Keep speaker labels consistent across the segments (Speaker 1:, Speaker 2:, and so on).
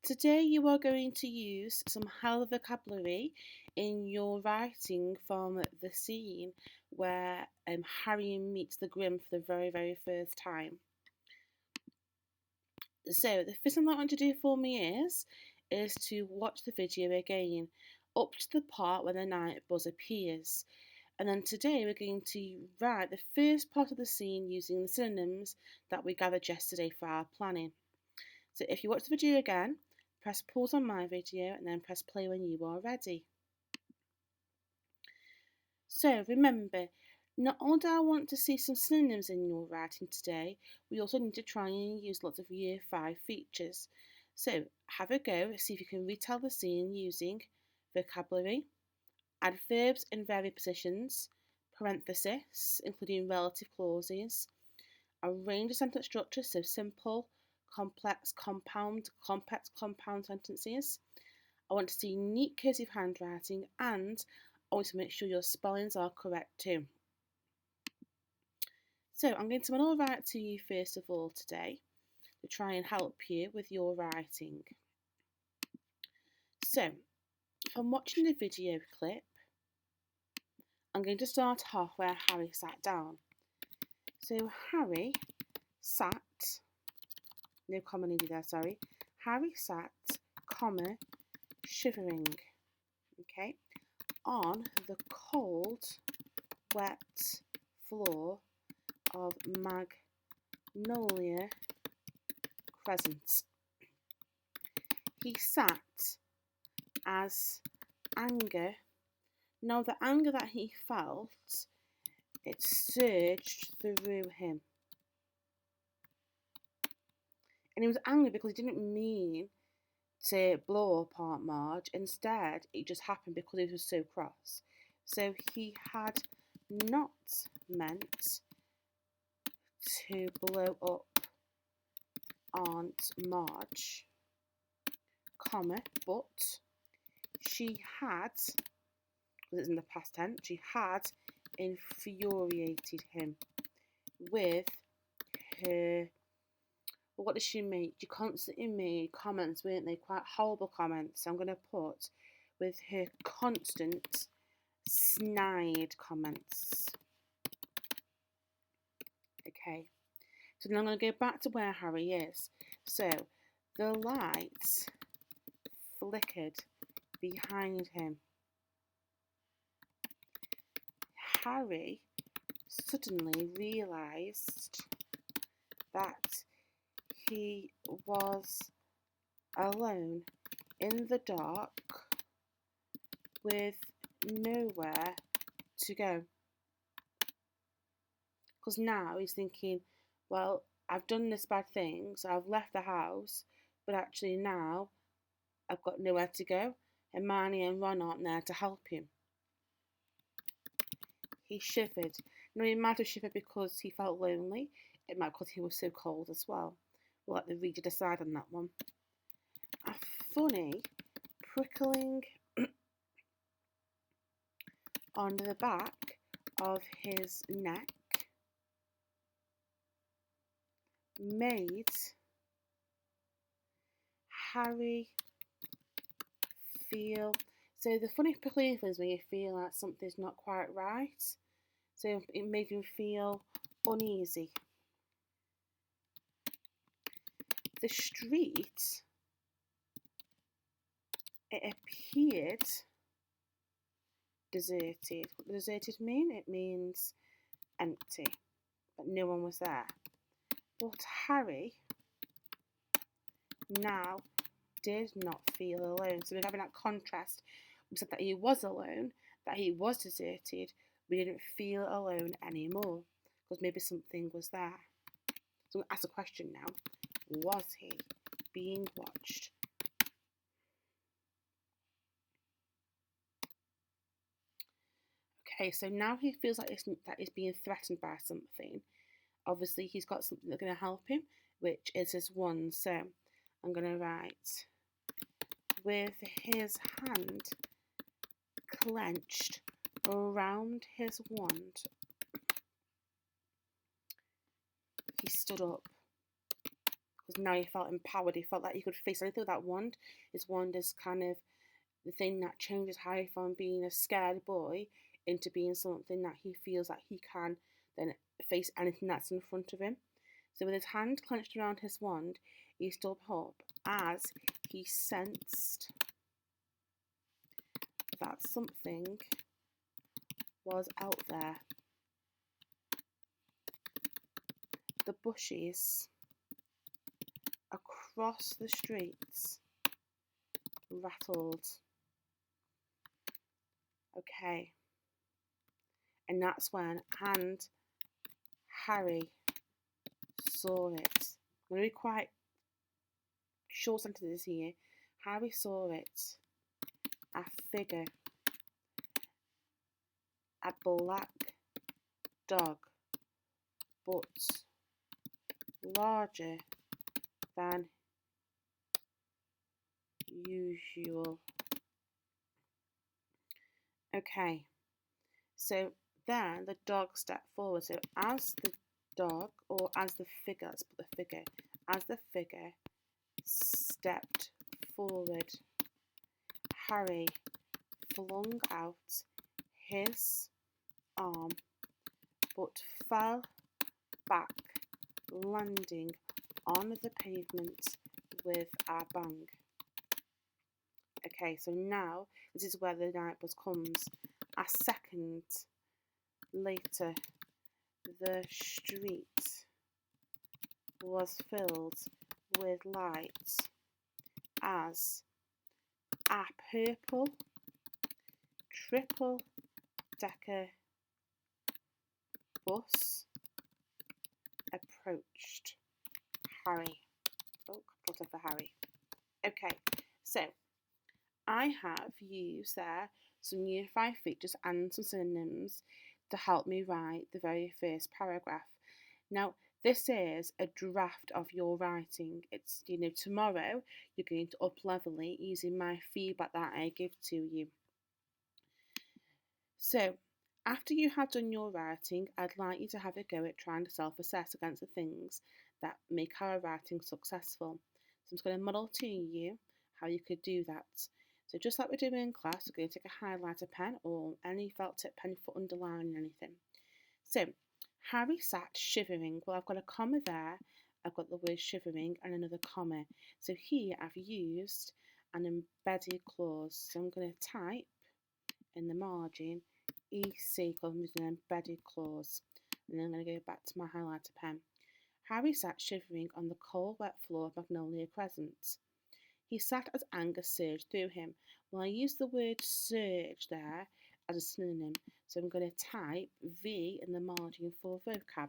Speaker 1: Today you are going to use some hell vocabulary in your writing from the scene where Harry meets the Grim for the very first time. So the first thing I want to do for me is to watch the video again up to the part where the night buzz appears. And then today we're going to write the first part of the scene using the synonyms that we gathered yesterday for our planning. So if you watch the video again, press pause on my video and then press play when you are ready. So remember, not only do I want to see some synonyms in your writing today, we also need to try and use lots of Year 5 features. So have a go, see if you can retell the scene using vocabulary, adverbs in various positions, parenthesis, including relative clauses, a range of sentence structures, so simple, complex, complex compound sentences. I want to see neat cursive handwriting, and I want to make sure your spellings are correct too. So I'm going to manual write to you first of all today to try and help you with your writing. So from watching the video clip, I'm going to start off where Harry sat down. So Harry sat, no comma needed there, sorry. Harry sat, comma, shivering, okay, on the cold, wet floor of Magnolia Crescent. He sat as anger. Now the anger that he felt, it surged through him. And he was angry because he didn't mean to blow up Aunt Marge. Instead, it just happened because he was so cross. So he had not meant to blow up Aunt Marge, comma, but she had, because it's in the past tense, she had infuriated him with her, well, what did she make? She constantly made comments, weren't they? Quite horrible comments. So I'm going to put with her constant snide comments. Okay. So then I'm going to go back to where Harry is. So the lights flickered behind him. Harry suddenly realised that he was alone in the dark with nowhere to go. Because now he's thinking, well, I've done this bad thing, so I've left the house, but actually now I've got nowhere to go, and Hermione and Ron aren't there to help him. He shivered. Now, he might have shivered because he felt lonely. It might because he was so cold as well. We'll let the reader decide on that one. A funny prickling on the back of his neck made Harry feel, so the funny prickling is when you feel like something's not quite right. So it made him feel uneasy. The street, it appeared deserted. What does deserted mean? It means empty, but no one was there. But Harry now did not feel alone. So we're having that contrast. We said that he was alone, that he was deserted. We didn't feel alone anymore because maybe something was there. So I'm going to ask a question now. Was he being watched? Okay, so now he feels like that he's being threatened by something. Obviously, he's got something that's going to help him, which is his wand. So I'm going to write, with his hand clenched around his wand, he stood up. because now he felt empowered. He felt like he could face anything with that wand. His wand is kind of the thing that changes Harry from being a scared boy into being something that he feels that he can then face anything that's in front of him. So with his hand clenched around his wand, he stood up as he sensed that something was out there. The bushes across the streets rattled. Okay. And that's when Harry saw it. I'm going to be quite short sentences here. Harry saw it. A figure. A black dog, but larger than usual. Okay, so then the dog stepped forward. So as the dog, or as the figure, let's put the figure, as the figure stepped forward, Harry flung out his arm, but fell back, landing on the pavement with a bang. Okay, so now this is where the night bus comes. A second later, the street was filled with light as a purple triple-decker bus approached Harry. Oh, capital for Harry. Okay, so I have used there some Year 5 features and some synonyms to help me write the very first paragraph. Now, this is a draft of your writing. It's, tomorrow you're going to up-level it using my feedback that I give to you. So, after you have done your writing, I'd like you to have a go at trying to self-assess against the things that make our writing successful. So I'm just going to model to you how you could do that. So just like we're doing in class, we're going to take a highlighter pen or any felt tip pen for underlining anything. So, Harry sat shivering. Well, I've got a comma there. I've got the word shivering and another comma. So here I've used an embedded clause. So I'm going to type in the margin EC because I'm using an embedded clause. And then I'm going to go back to my highlighter pen. Harry sat shivering on the cold, wet floor of Magnolia Crescent. He sat as anger surged through him. Well, I use the word surge there as a synonym. So I'm going to type V in the margin for vocab.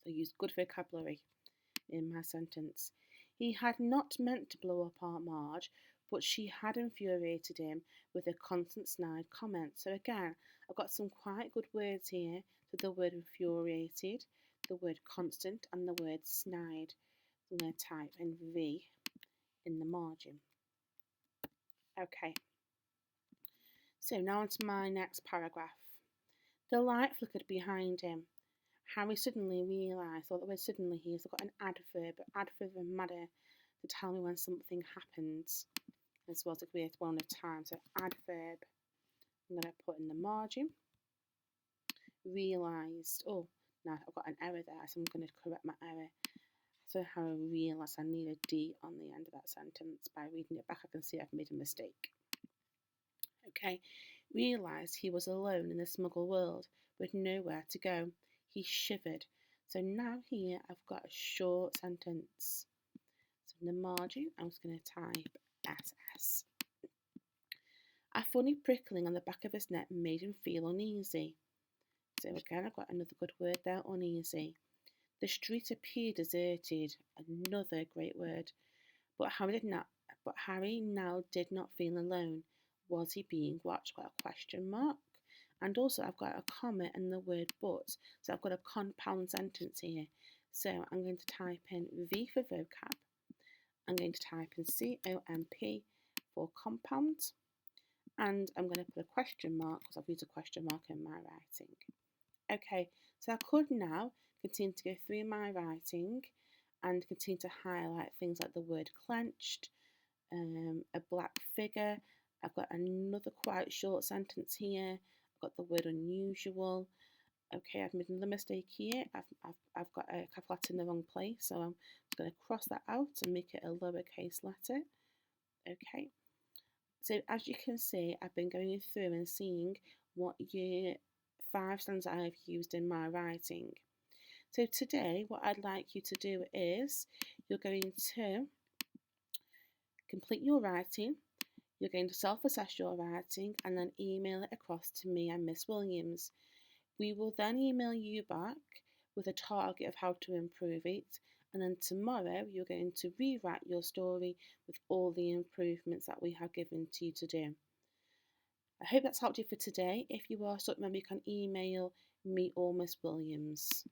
Speaker 1: So use good vocabulary in my sentence. He had not meant to blow up Aunt Marge, but she had infuriated him with a constant snide comment. So again, I've got some quite good words here. So the word infuriated, the word constant, and the word snide. So I'm going to type in V in the margin. Okay. So now on to my next paragraph. The light flickered behind him. Harry suddenly realised, or the word suddenly here, so I've got an adverb of matter to tell me when something happens, as well as to create one of time. So adverb, I'm going to put in the margin. Realised, oh, now I've got an error there, so I'm going to correct my error. So Harry realised I need a D on the end of that sentence. By reading it back, I can see I've made a mistake. Okay, realised he was alone in the smuggle world with nowhere to go. He shivered. So now here I've got a short sentence. So in the margin, I'm just going to type SS. A funny prickling on the back of his neck made him feel uneasy. So again, I've got another good word there, uneasy. The street appeared deserted, another great word. But Harry now did not feel alone. Was he being watched? Got a question mark. And also I've got a comma and the word but. So I've got a compound sentence here. So I'm going to type in V for vocab. I'm going to type in COMP for compound. And I'm going to put a question mark because I've used a question mark in my writing. Okay, so I could now continue to go through my writing and continue to highlight things like the word clenched, a black figure. I've got another quite short sentence here. I've got the word unusual. Okay, I've made another mistake here. I've got a capital letter in the wrong place, so I'm just going to cross that out and make it a lowercase letter. Okay, so as you can see, I've been going through and seeing what year 5 standards I've used in my writing. So today, what I'd like you to do is you're going to complete your writing, you're going to self-assess your writing and then email it across to me and Miss Williams. We will then email you back with a target of how to improve it, and then tomorrow you're going to rewrite your story with all the improvements that we have given to you to do. I hope that's helped you for today. If you are stuck, remember you can email me or Miss Williams.